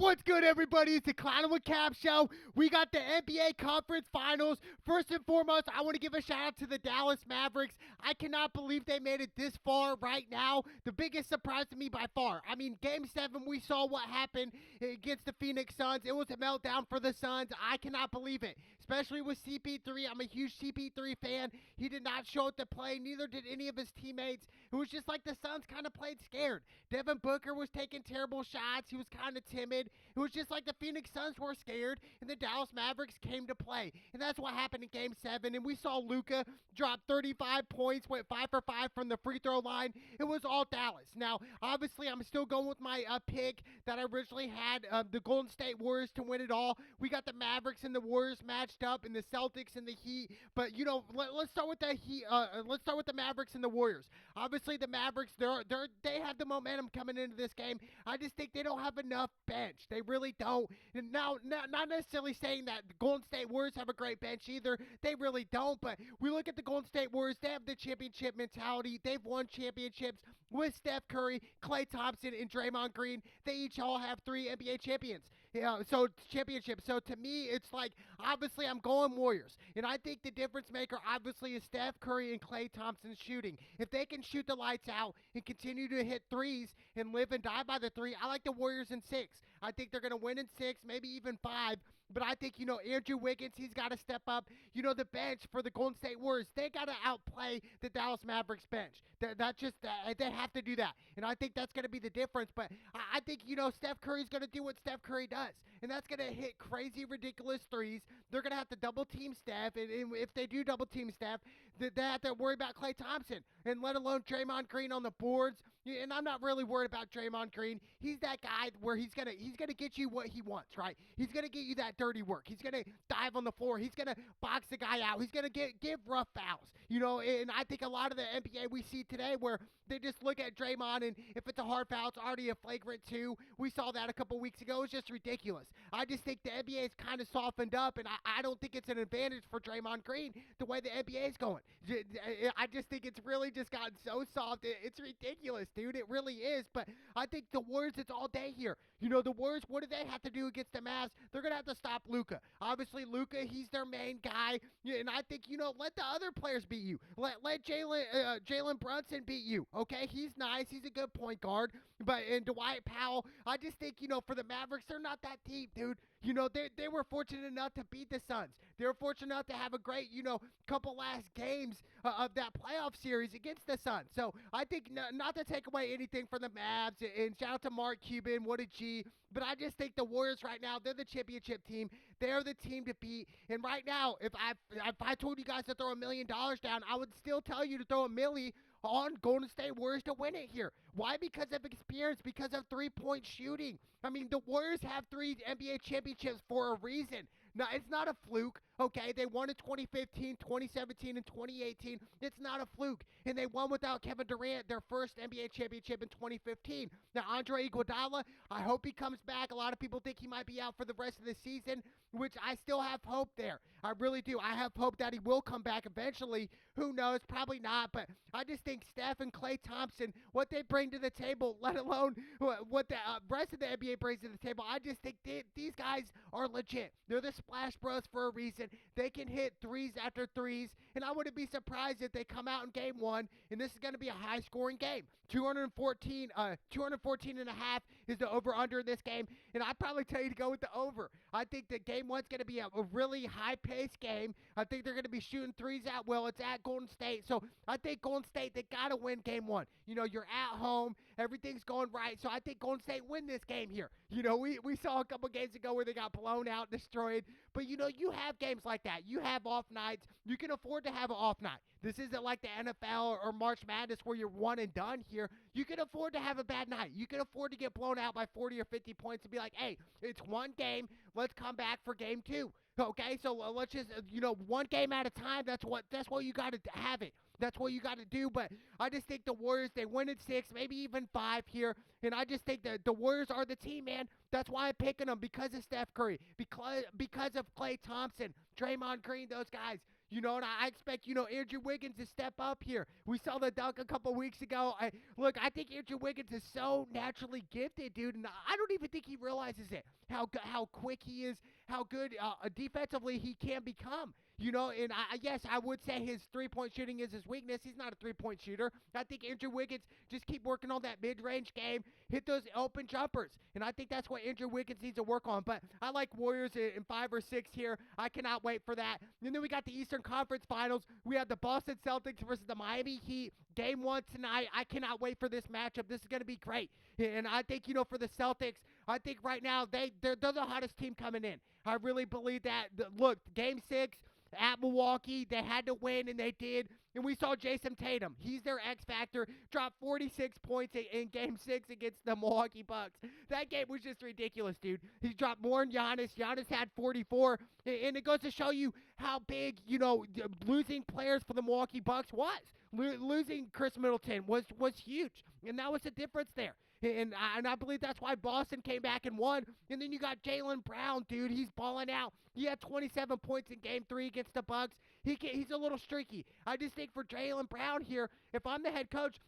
What's good, everybody? It's the Clown with Cap Show. We got the NBA Conference Finals. First and foremost, I want to give a shout out to the Dallas Mavericks. I cannot believe they made it this far right now. The biggest surprise to me by far. I mean, Game 7, we saw what happened against the Phoenix Suns. It was a meltdown for the Suns. I cannot believe it, especially with CP3. I'm a huge CP3 fan. He did not show up to play. Neither did any of his teammates. It was just like the Suns kind of played scared. Devin Booker was taking terrible shots. He was kind of timid. It was just like the Phoenix Suns were scared, and the Dallas Mavericks came to play. And that's what happened in Game 7. And we saw Luka drop 35 points, went 5 for 5 from the free throw line. It was all Dallas. Now, obviously, I'm still going with my pick that I originally had, the Golden State Warriors to win it all. We got the Mavericks and the Warriors matched up, and the Celtics and the Heat. But, you know, let's start with the Heat. Let's start with the Mavericks and the Warriors. Obviously, the Mavericks, they have the momentum coming into this game. I just think they don't have enough bench. They really don't. And now, not necessarily saying that the Golden State Warriors have a great bench either. They really don't. But we look at the Golden State Warriors. They have the championship mentality. They've won championships with Steph Curry, Klay Thompson, and Draymond Green. They each all have 3 NBA champions. Championships. So to me, it's like, obviously, I'm going Warriors. And I think the difference maker, obviously, is Steph Curry and Klay Thompson's shooting. If they can shoot the lights out and continue to hit threes and live and die by the 3, I like the Warriors in 6. I think they're going to win in 6, maybe even 5. But I think, Andrew Wiggins, he's got to step up. The bench for the Golden State Warriors, they got to outplay the Dallas Mavericks bench. They have to do that. And I think that's going to be the difference. But I think, Steph Curry's going to do what Steph Curry does. And that's going to hit crazy, ridiculous threes. They're going to have to double team Steph. And if they do double team Steph, they have to worry about Klay Thompson. And let alone Draymond Green on the boards. And I'm not really worried about Draymond Green. He's that guy where he's gonna get you what he wants, right? He's gonna get you that dirty work. He's gonna dive on the floor. He's gonna box the guy out. He's gonna give rough fouls. And I think a lot of the NBA we see today where they just look at Draymond, and if it's a hard foul, it's already a flagrant 2. We saw that a couple weeks ago. It's just ridiculous. I just think the NBA is kind of softened up, and I don't think it's an advantage for Draymond Green the way the NBA is going. I just think it's really just gotten so soft. It's ridiculous, dude. It really is. But I think the Warriors, it's all day here. The Warriors, what do they have to do against the Mavs? They're going to have to stop Luka. Obviously, Luka, he's their main guy. And I think, let the other players beat you. Let Jalen Brunson beat you. Okay, he's nice. He's a good point guard. And Dwight Powell, I just think, for the Mavericks, they're not that deep, dude. They were fortunate enough to beat the Suns. They were fortunate enough to have a great, couple last games of that playoff series against the Suns. So I think not to take away anything from the Mavs, and shout out to Mark Cuban, what a G. But I just think the Warriors right now, they're the championship team. They're the team to beat. And right now, if I told you guys to throw $1 million down, I would still tell you to throw $1 million on Golden State Warriors to win it here. Why? Because of experience, because of three-point shooting. I mean, the Warriors have 3 NBA championships for a reason. Now, it's not a fluke, okay? They won in 2015, 2017, and 2018. It's not a fluke. And they won without Kevin Durant, their first NBA championship in 2015. Now, Andre Iguodala, I hope he comes back. A lot of people think he might be out for the rest of the season, which I still have hope there. I really do. I have hope that he will come back eventually. Who knows? Probably not. But I just think Steph and Klay Thompson, what they bring to the table, let alone what the rest of the NBA brings to the table, I just think these guys are legit. They're the Splash Bros for a reason. They can hit threes after threes, and I wouldn't be surprised if they come out in game 1, and this is going to be a high-scoring game. 214 and a half is the over-under in this game, and I'd probably tell you to go with the over. I think that game 1's going to be a really high-paced game. I think they're going to be shooting threes out well. It's at Golden State, so I think Golden State, they got to win game 1. You're at home. Everything's going right, so I think Golden State win this game here. We saw a couple games ago where they got blown out, destroyed. But, you have games like that. You have off nights. You can afford to have an off night. This isn't like the NFL or March Madness where you're one and done here. You can afford to have a bad night. You can afford to get blown out by 40 or 50 points and be like, hey, it's one game. Let's come back for game 2. Okay, so let's just, one game at a time. That's what you got to have it. That's what you got to do. But I just think the Warriors, they win at 6, maybe even 5 here. And I just think that the Warriors are the team, man. That's why I'm picking them, because of Steph Curry, because of Klay Thompson, Draymond Green, those guys. And I expect, Andrew Wiggins to step up here. We saw the dunk a couple weeks ago. I think Andrew Wiggins is so naturally gifted, dude, and I don't even think he realizes it, how quick he is, how good defensively he can become. And yes, I would say his three-point shooting is his weakness. He's not a three-point shooter. I think Andrew Wiggins just keep working on that mid-range game, hit those open jumpers, and I think that's what Andrew Wiggins needs to work on. But I like Warriors in 5 or 6 here. I cannot wait for that. And then we got the Eastern Conference Finals. We have the Boston Celtics versus the Miami Heat. Game 1 tonight. I cannot wait for this matchup. This is going to be great. And I think, for the Celtics, I think right now they're the hottest team coming in. I really believe that. Look, Game 6 at Milwaukee, they had to win, and they did. And we saw Jason Tatum. He's their X factor. Dropped 46 points in Game 6 against the Milwaukee Bucks. That game was just ridiculous, dude. He dropped more than Giannis. Giannis had 44. And it goes to show you how big, losing players for the Milwaukee Bucks was. Losing Chris Middleton was huge. And that was the difference there. And I believe that's why Boston came back and won. And then you got Jalen Brown, dude. He's balling out. He had 27 points in Game 3 against the Bucks. He's a little streaky. I just think for Jalen Brown here, if I'm the head coach,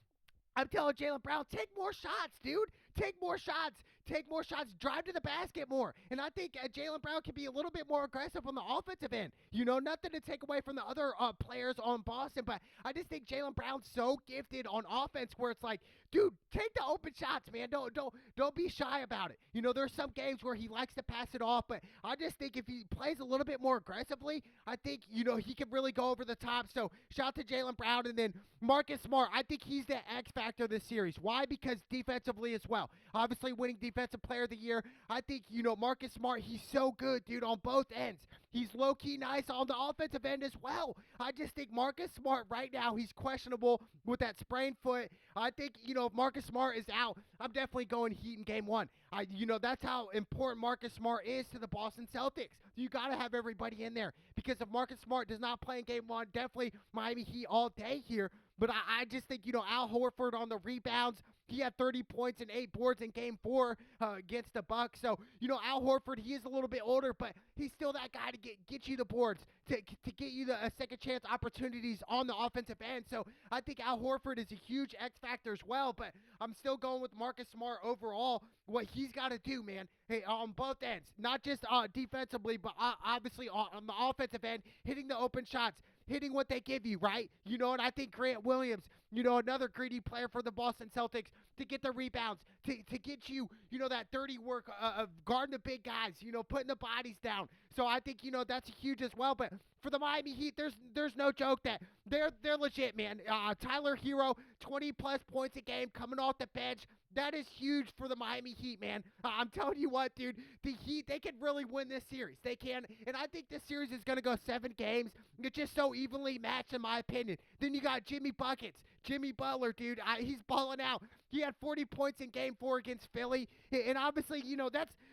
I'm telling Jalen Brown, take more shots, dude. Take more shots. Take more shots. Drive to the basket more. And I think Jalen Brown can be a little bit more aggressive on the offensive end. Nothing to take away from the other players on Boston, but I just think Jalen Brown's so gifted on offense where it's like, dude, take the open shots, man. Don't be shy about it. There's some games where he likes to pass it off, but I just think if he plays a little bit more aggressively, I think, he can really go over the top. So shout out to Jalen Brown. And then Marcus Smart, I think he's the X factor of this series. Why? Because defensively as well. Obviously winning Defensive Player of the Year. I think, Marcus Smart, he's so good, dude, on both ends. He's low-key nice on the offensive end as well. I just think Marcus Smart right now, he's questionable with that sprained foot. I think, if Marcus Smart is out, I'm definitely going Heat in Game 1. That's how important Marcus Smart is to the Boston Celtics. You got to have everybody in there because if Marcus Smart does not play in Game 1, definitely Miami Heat all day here. But I just think, Al Horford on the rebounds, he had 30 points and 8 boards in Game 4 against the Bucks. So, Al Horford, he is a little bit older, but he's still that guy to get you the boards, to get you the second chance opportunities on the offensive end. So I think Al Horford is a huge X factor as well, but I'm still going with Marcus Smart overall, what he's got to do, man, on both ends, not just defensively, but obviously on the offensive end, hitting the open shots, hitting what they give you, right? And I think Grant Williams, another greedy player for the Boston Celtics, to get the rebounds, to get you, that dirty work of guarding the big guys, putting the bodies down. So I think, that's huge as well. But for the Miami Heat, there's no joke that they're legit, man. Tyler Hero, 20-plus points a game coming off the bench. That is huge for the Miami Heat, man. I'm telling you what, dude, the Heat, they can really win this series. They can, and I think this series is going to go 7 games. It's just so evenly matched, in my opinion. Then you got Jimmy Buckets, Jimmy Butler, dude. He's balling out. He had 40 points in Game 4 against Philly, and obviously,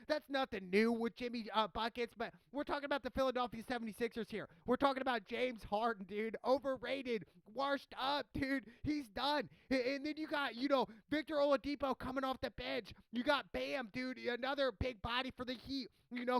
that's nothing new with Jimmy Buckets, but we're talking about the Philadelphia 76ers here. We're talking about James Harden, dude. Overrated, washed up, dude. He's done. And then you got, Victor Oladipo coming off the bench. You got Bam, dude, another big body for the Heat.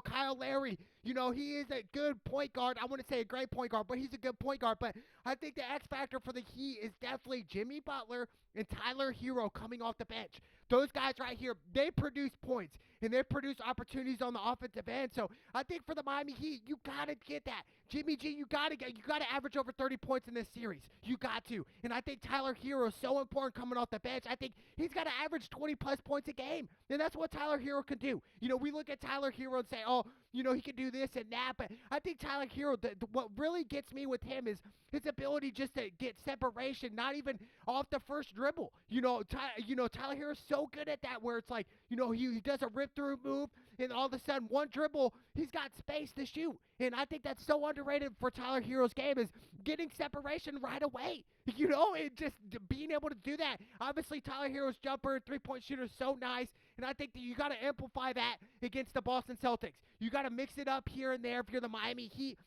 Kyle Lowry, he is a good point guard. I wouldn't say a great point guard, but he's a good point guard. But I think the X factor for the Heat is definitely Jimmy Butler and Tyler Hero coming off the bench. Those guys right here, they produce points, and they produce opportunities on the offensive end. So I think for the Miami Heat, you got to get that. Jimmy G, you got to average over 30 points in this series. You got to. And I think Tyler Hero is so important coming off the bench. I think he's got to average 20-plus points a game. And that's what Tyler Hero can do. We look at Tyler Hero and say, oh, he can do this and that. But I think Tyler Hero, what really gets me with him is his ability just to get separation, not even off the first dribble. Tyler Hero's so good at that where it's like, he does a rip-through move, and all of a sudden, one dribble, he's got space to shoot. And I think that's so underrated for Tyler Hero's game is getting separation right away. And just being able to do that. Obviously, Tyler Hero's jumper, three-point shooter is so nice. And I think that you got to amplify that against the Boston Celtics. You got to mix it up here and there if you're the Miami Heat.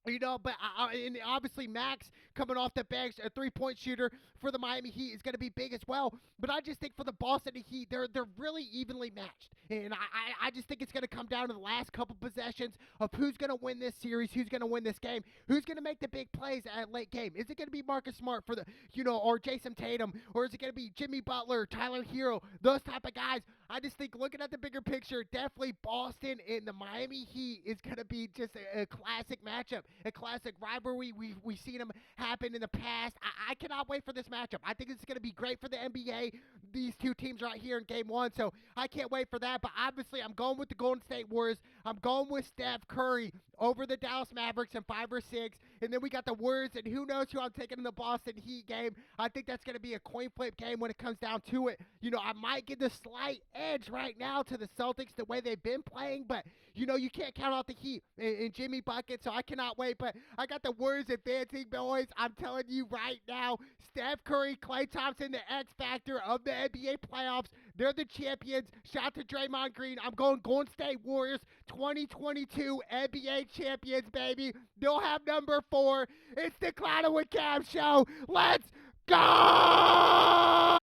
But and obviously Max coming off the bench, a three-point shooter for the Miami Heat is going to be big as well. But I just think for the Boston Heat, they're really evenly matched, and I just think it's going to come down to the last couple possessions of who's going to win this series, who's going to win this game, who's going to make the big plays at late game. Is it going to be Marcus Smart for the or Jason Tatum, or is it going to be Jimmy Butler, Tyler Hero, those type of guys? I just think looking at the bigger picture, definitely Boston and the Miami Heat is going to be just a classic matchup, a classic rivalry. We've seen them happen in the past. I cannot wait for this matchup. I think it's going to be great for the NBA. These two teams right here in game one, so I can't wait for that. But obviously, I'm going with the Golden State Warriors. I'm going with Steph Curry over the Dallas Mavericks in 5 or 6. And then we got the Warriors, and who knows who I'm taking in the Boston Heat game. I think that's going to be a coin flip game when it comes down to it. I might get the slight edge right now to the Celtics the way they've been playing, but you can't count out the Heat and Jimmy Bucket, so I cannot wait. But I got the Warriors advancing, boys. I'm telling you right now, Steph Curry, Klay Thompson, the X factor of the NBA playoffs. They're the champions. Shout out to Draymond Green. I'm going Golden State Warriors 2022 NBA champions, baby. They'll have number 4. It's the Clouded with Cam show. Let's go!